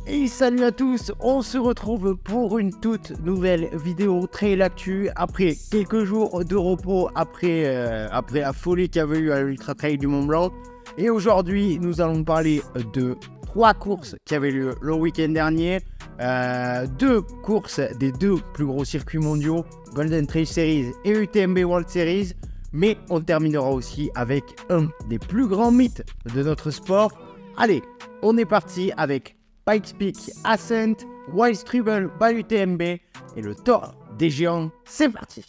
Et salut à tous, on se retrouve pour une toute nouvelle vidéo Trail Actu après quelques jours de repos après la folie qu'il y avait eu à l'Ultra Trail du Mont Blanc. Et aujourd'hui, nous allons parler de 3 courses qui avaient lieu le week-end dernier, 2 courses des 2 plus gros circuits mondiaux, Golden Trail Series et UTMB World Series. Mais on terminera aussi avec un des plus grands mythes de notre sport. Allez, on est parti avec Pikes Peak Ascent, Wild Struggle by UTMB et le Tour des Géants. C'est parti!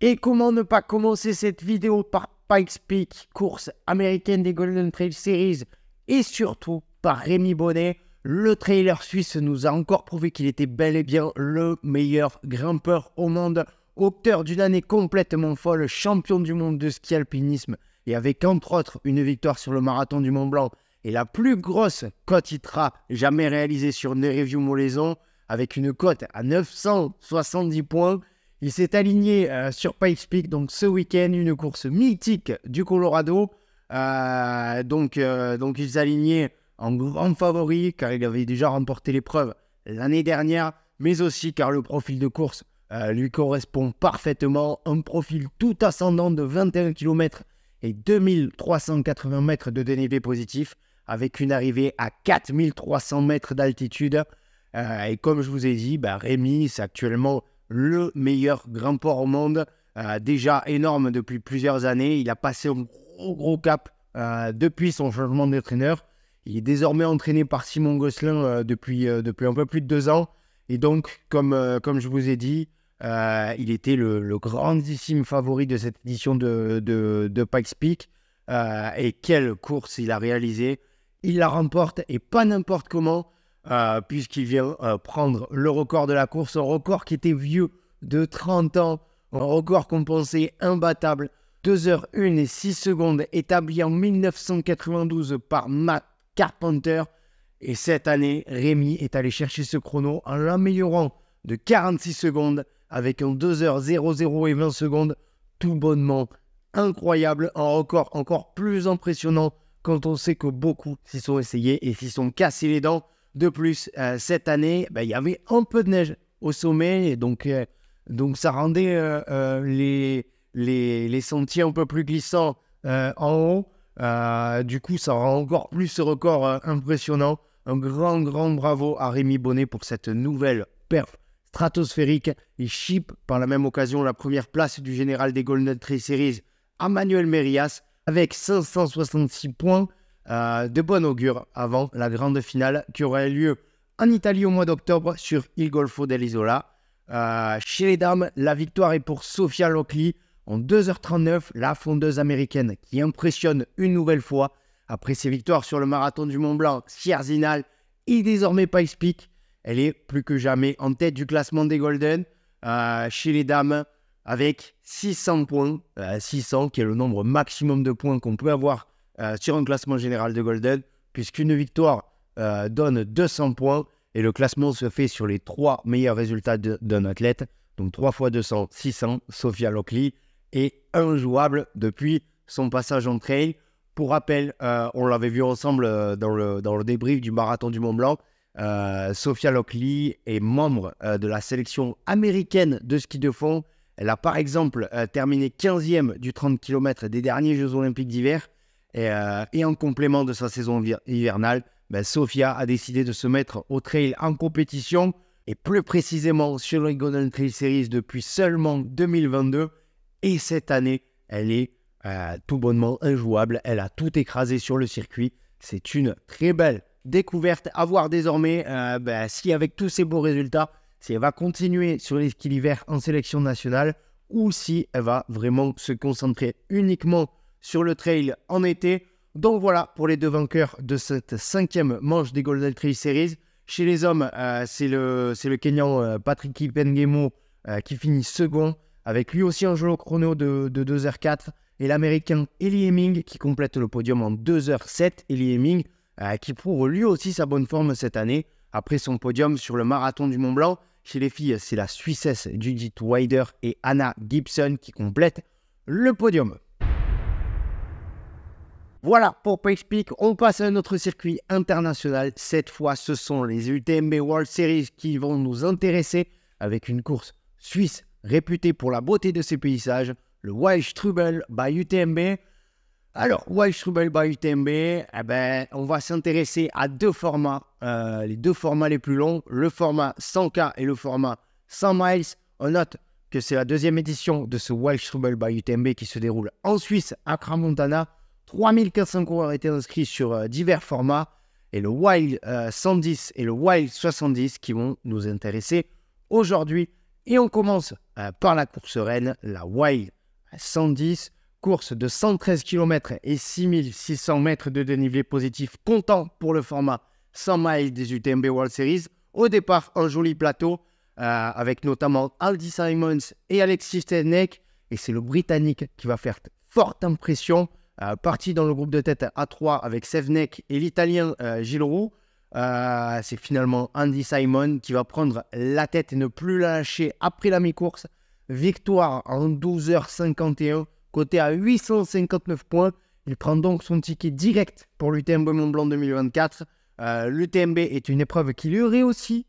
Et comment ne pas commencer cette vidéo par Pikes Peak, course américaine des Golden Trail Series, et surtout par Rémi Bonnet. Le trailer suisse nous a encore prouvé qu'il était bel et bien le meilleur grimpeur au monde, auteur d'une année complètement folle, champion du monde de ski alpinisme, et avec entre autres une victoire sur le marathon du Mont Blanc et la plus grosse cote ITRA jamais réalisée sur une review Molaison, avec une cote à 970 points. Il s'est aligné sur Pikes Peak, donc ce week-end, une course mythique du Colorado. Donc il s'est aligné en grand favori, car il avait déjà remporté l'épreuve l'année dernière, mais aussi car le profil de course lui correspond parfaitement. Un profil tout ascendant de 21 km et 2380 mètres de dénivelé positif, avec une arrivée à 4300 mètres d'altitude. Et comme je vous ai dit, Rémi, c'est actuellement le meilleur grimpeur au monde, déjà énorme depuis plusieurs années. Il a passé un gros cap depuis son changement d'entraîneur. Il est désormais entraîné par Simon Gosselin depuis un peu plus de 2 ans. Et donc, comme je vous ai dit, il était le grandissime favori de cette édition de Pikes Peak. Et quelle course il a réalisée! Il la remporte, et pas n'importe comment, puisqu'il vient prendre le record de la course, un record qui était vieux de 30 ans, un record qu'on pensait imbattable, 2h01 et 6 secondes, établi en 1992 par Matt Carpenter. Et cette année, Rémi est allé chercher ce chrono en l'améliorant de 46 secondes avec un 2h00 et 20 secondes, tout bonnement incroyable, un record encore plus impressionnant quand on sait que beaucoup s'y sont essayés et s'y sont cassés les dents. De plus, cette année, il y avait un peu de neige au sommet, et donc ça rendait les sentiers un peu plus glissants en haut. Du coup, ça rend encore plus ce record impressionnant. Un grand bravo à Rémi Bonnet pour cette nouvelle perf stratosphérique. Il chip par la même occasion la première place du général des Golden Trail Series à Manuel Merias avec 566 points de bon augure avant la grande finale qui aurait lieu en Italie au mois d'octobre sur Il Golfo dell'Isola. Chez les dames, la victoire est pour Sophia Lockley en 2h39, la fondeuse américaine qui impressionne une nouvelle fois après ses victoires sur le marathon du Mont Blanc, Sierzinal et désormais Pikes Peak. Elle est plus que jamais en tête du classement des Golden chez les dames avec 600 points, 600 qui est le nombre maximum de points qu'on peut avoir sur un classement général de Golden, puisqu'une victoire donne 200 points et le classement se fait sur les 3 meilleurs résultats d'un athlète. Donc 3 fois 200, 600, Sophia Lockley est injouable depuis son passage en trail. Pour rappel, on l'avait vu ensemble dans le débrief du marathon du Mont Blanc. Sophia Lockley est membre de la sélection américaine de ski de fond. Elle a par exemple terminé 15e du 30 km des derniers Jeux Olympiques d'hiver. Et en complément de sa saison hivernale, Sophia a décidé de se mettre au trail en compétition, et plus précisément sur les Golden Trail Series depuis seulement 2022. Et cette année, elle est tout bonnement injouable. Elle a tout écrasé sur le circuit. C'est une très belle découverte à voir désormais si avec tous ces beaux résultats, si elle va continuer sur les skis d'hiver en sélection nationale ou si elle va vraiment se concentrer uniquement sur le trail en été. Donc voilà pour les 2 vainqueurs de cette 5e manche des Golden Trail Series. Chez les hommes, c'est le Kenyan Patrick Kipengemo qui finit second, avec lui aussi un joli chrono de 2h04, et l'américain Eli Hemming qui complète le podium en 2h07. Eli Hemming qui prouve lui aussi sa bonne forme cette année après son podium sur le marathon du Mont Blanc. Chez les filles, c'est la Suissesse Judith Wider et Anna Gibson qui complètent le podium. Voilà pour PacePeak, on passe à un autre circuit international. Cette fois, ce sont les UTMB World Series qui vont nous intéresser avec une course suisse réputée pour la beauté de ses paysages, le Wildstrubel by UTMB. Alors, Wildstrubel by UTMB, on va s'intéresser à deux formats, les deux formats les plus longs, le format 100K et le format 100 miles. On note que c'est la deuxième édition de ce Wildstrubel by UTMB qui se déroule en Suisse, à Crans-Montana. 3400 coureurs étaient inscrits sur divers formats et le Wild 110 et le Wild 70 qui vont nous intéresser aujourd'hui. Et on commence par la course reine, la Wild 110, course de 113 km et 6600 mètres de dénivelé positif, comptant pour le format 100 miles des UTMB World Series. Au départ, un joli plateau avec notamment Aldi Simons et Alexis Stenek. Et c'est le Britannique qui va faire forte impression. Parti dans le groupe de tête à 3 avec Sevnek et l'Italien Gilles Roux. C'est finalement Andy Simon qui va prendre la tête et ne plus la lâcher après la mi-course. Victoire en 12h51, coté à 859 points. Il prend donc son ticket direct pour l'UTMB Mont-Blanc 2024. L'UTMB est une épreuve qui lui réussit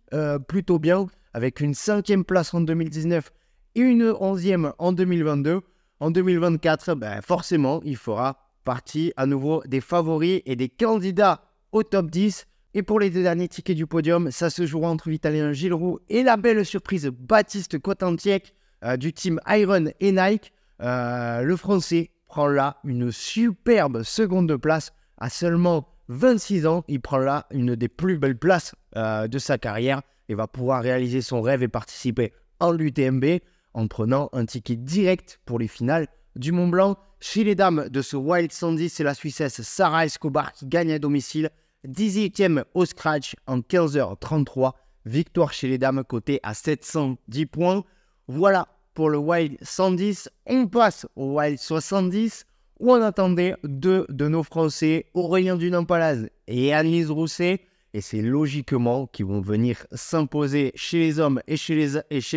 plutôt bien, avec une 5e place en 2019 et une 11e en 2022. En 2024, forcément, il fera partie à nouveau des favoris et des candidats au top 10. Et pour les deux derniers tickets du podium, ça se jouera entre l'Italien Gilles Roux et la belle surprise Baptiste Cotantiec du team Iron et Nike. Le Français prend là une superbe seconde place à seulement 26 ans. Il prend là une des plus belles places de sa carrière et va pouvoir réaliser son rêve et participer en l'UTMB en prenant un ticket direct pour les finales du Mont Blanc. Chez les dames de ce Wild 110, c'est la Suissesse Sarah Escobar qui gagne à domicile. 18e au scratch en 15h33. Victoire chez les dames cotée à 710 points. Voilà pour le Wild 110. On passe au Wild 70 où on attendait deux de nos Français, Aurélien Dunant-Palaz et Anne-Lise Rousset. Et c'est logiquement qu'ils vont venir s'imposer chez les hommes et chez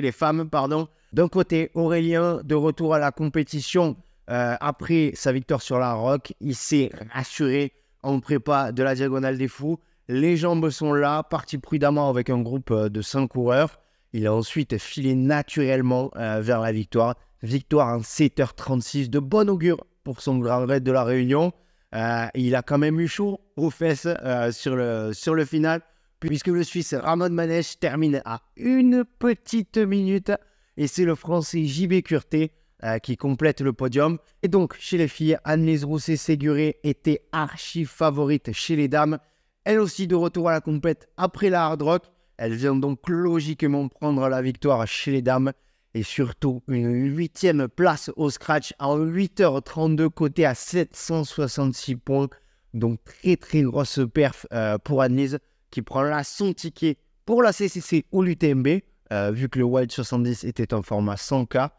les femmes. D'un côté, Aurélien, de retour à la compétition après sa victoire sur la Roque, il s'est rassuré en prépa de la Diagonale des Fous. Les jambes sont là, parti prudemment avec un groupe de 5 coureurs. Il a ensuite filé naturellement vers la victoire. Victoire en 7h36, de bon augure pour son grand raid de la Réunion. Il a quand même eu chaud aux fesses sur le final, puisque le Suisse Ramon Manèche termine à une petite minute. Et c'est le Français JB Curté qui complète le podium. Et donc, chez les filles, Anne-Lise Rousset-Séguré était archi favorite chez les dames. Elle aussi de retour à la compète après la Hard Rock. Elle vient donc logiquement prendre la victoire chez les dames. Et surtout, une 8e place au scratch en 8h32, coté à 766 points. Donc, très très grosse perf pour Anne-Lise qui prend là son ticket pour la CCC ou l'UTMB. Vu que le Wild 70 était un format 100K,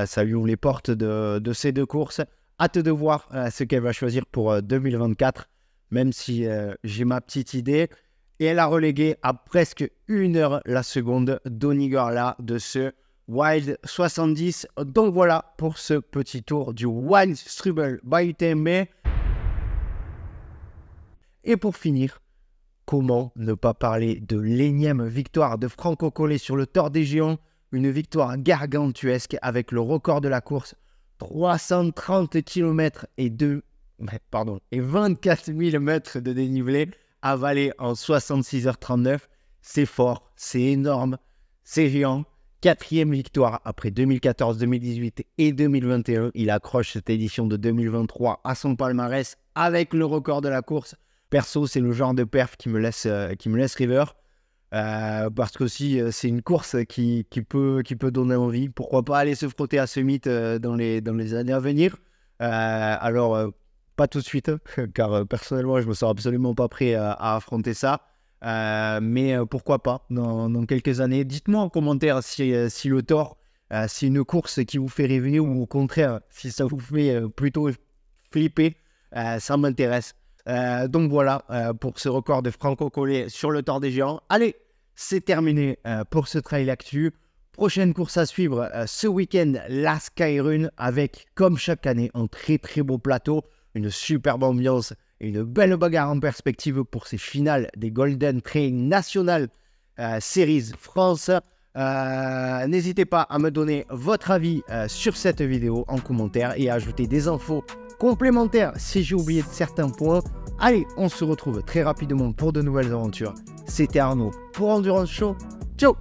ça lui ouvre les portes de ces deux courses. Hâte de voir ce qu'elle va choisir pour 2024, même si j'ai ma petite idée. Et elle a relégué à presque 1 heure la seconde Donny Garla de ce Wild 70. Donc voilà pour ce petit tour du Wildstrubel by UTMB. Et pour finir, comment ne pas parler de l'énième victoire de Franco Collet sur le Tour des Géants, une victoire gargantuesque avec le record de la course, 330 km et 24 000 mètres de dénivelé avalé en 66h39. C'est fort, c'est énorme, c'est géant. 4e victoire après 2014, 2018 et 2021. Il accroche cette édition de 2023 à son palmarès avec le record de la course. Perso, c'est le genre de perf qui me laisse river. Parce que aussi, c'est une course qui peut donner envie. Pourquoi pas aller se frotter à ce mythe dans les années à venir. Pas tout de suite, car personnellement, je me sens absolument pas prêt à affronter ça. Mais pourquoi pas dans quelques années. Dites-moi en commentaire si le Tour, c'est une course qui vous fait rêver ou au contraire, si ça vous fait plutôt flipper. Ça m'intéresse. Donc voilà pour ce record de Franco Collet sur le Tour des Géants. Allez, c'est terminé pour ce Trail Actu. Prochaine course à suivre ce week-end, la Skyrun, avec comme chaque année un très très beau plateau. une superbe ambiance et une belle bagarre en perspective pour ces finales des Golden Trail National Series France. N'hésitez pas à me donner votre avis sur cette vidéo en commentaire et à ajouter des infos complémentaires si j'ai oublié certains points. Allez, on se retrouve très rapidement pour de nouvelles aventures. C'était Arnaud pour Endurance Show. Ciao!